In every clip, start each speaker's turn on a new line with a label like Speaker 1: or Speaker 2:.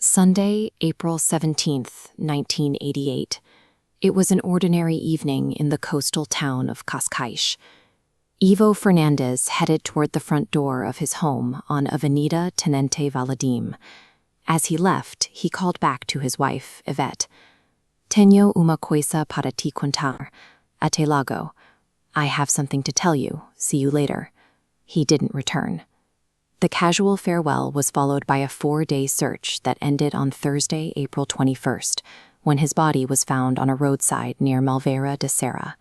Speaker 1: Sunday, April 17th, 1988. It was an ordinary evening in the coastal town of Cascais. Evo Fernandes headed toward the front door of his home on Avenida Tenente Valadim. As he left, he called back to his wife, Yvette. "Tenho uma coisa para te contar. Até logo. I have something to tell you. See you later." He didn't return. The casual farewell was followed by a 4-day search that ended on Thursday, April 21st, when his body was found on a roadside near Malveira de Serra.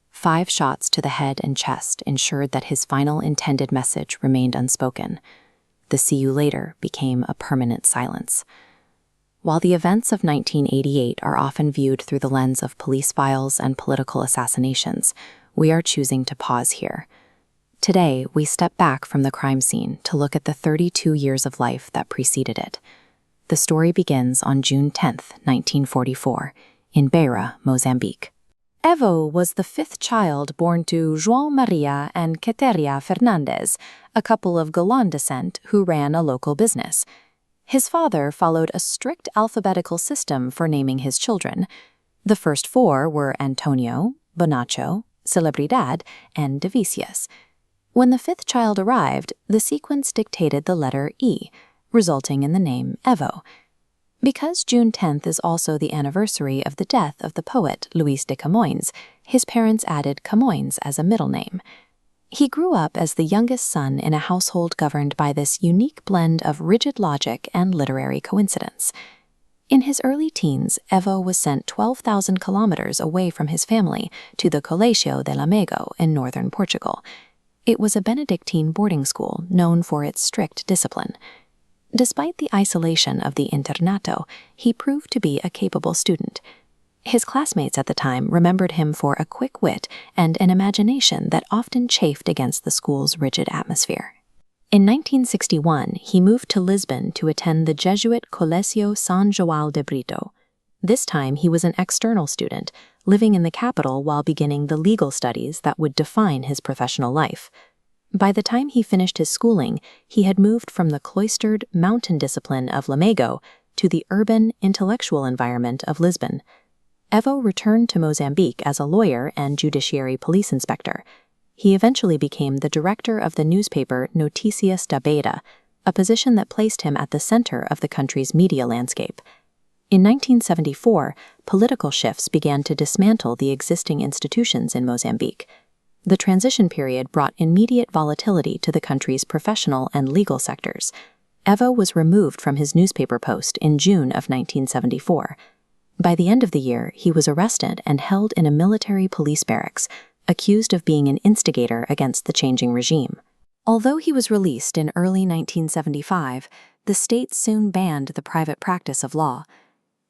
Speaker 1: 5 shots to the head and chest ensured that his final intended message remained unspoken. The "see you later" became a permanent silence. While the events of 1988 are often viewed through the lens of police files and political assassinations, we are choosing to pause here. Today, we step back from the crime scene to look at the 32 years of life that preceded it. The story begins on June 10, 1944, in Beira, Mozambique. Evo was the 5th child born to João Maria and Evo Fernandes, a couple of Golan descent who ran a local business. His father followed a strict alphabetical system for naming his children. The first 4 were Antonio, Bonacho, Celebridad, and Devicius. When the 5th child arrived, the sequence dictated the letter E, resulting in the name Evo. Because June 10th is also the anniversary of the death of the poet Luis de Camões, his parents added Camões as a middle name. He grew up as the youngest son in a household governed by this unique blend of rigid logic and literary coincidence. In his early teens, Evo was sent 12,000 kilometers away from his family to the Colégio de Lamego in northern Portugal. It was a Benedictine boarding school known for its strict discipline. Despite the isolation of the internato, he proved to be a capable student. His classmates at the time remembered him for a quick wit and an imagination that often chafed against the school's rigid atmosphere. In 1961, he moved to Lisbon to attend the Jesuit Colégio São João de Brito. This time, he was an external student, living in the capital while beginning the legal studies that would define his professional life. By the time he finished his schooling, he had moved from the cloistered mountain discipline of Lamego to the urban, intellectual environment of Lisbon. Evo returned to Mozambique as a lawyer and judiciary police inspector. He eventually became the director of the newspaper Notícias da Beira, a position that placed him at the center of the country's media landscape. In 1974, political shifts began to dismantle the existing institutions in Mozambique. The transition period brought immediate volatility to the country's professional and legal sectors. Evo was removed from his newspaper post in June of 1974. By the end of the year, he was arrested and held in a military police barracks, accused of being an instigator against the changing regime. Although he was released in early 1975, the state soon banned the private practice of law.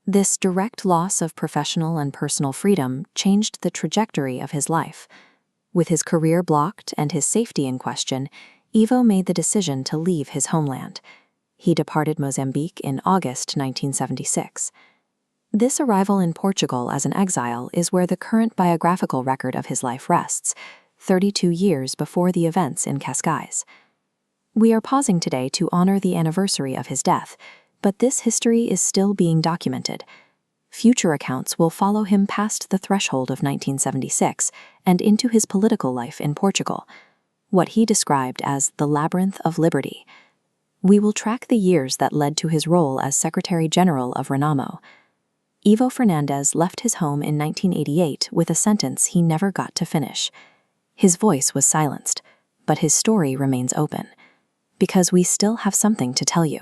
Speaker 1: This direct loss of professional and personal freedom changed the trajectory of his life. With his career blocked and his safety in question, Evo made the decision to leave his homeland. He departed Mozambique in August 1976. This arrival in Portugal as an exile is where the current biographical record of his life rests, 32 years before the events in Cascais. We are pausing today to honor the anniversary of his death, but this history is still being documented. Future accounts will follow him past the threshold of 1976 and into his political life in Portugal, what he described as the labyrinth of liberty. We will track the years that led to his role as Secretary General of Renamo. Evo Fernandes left his home in 1988 with a sentence he never got to finish. His voice was silenced, but his story remains open, because we still have something to tell you.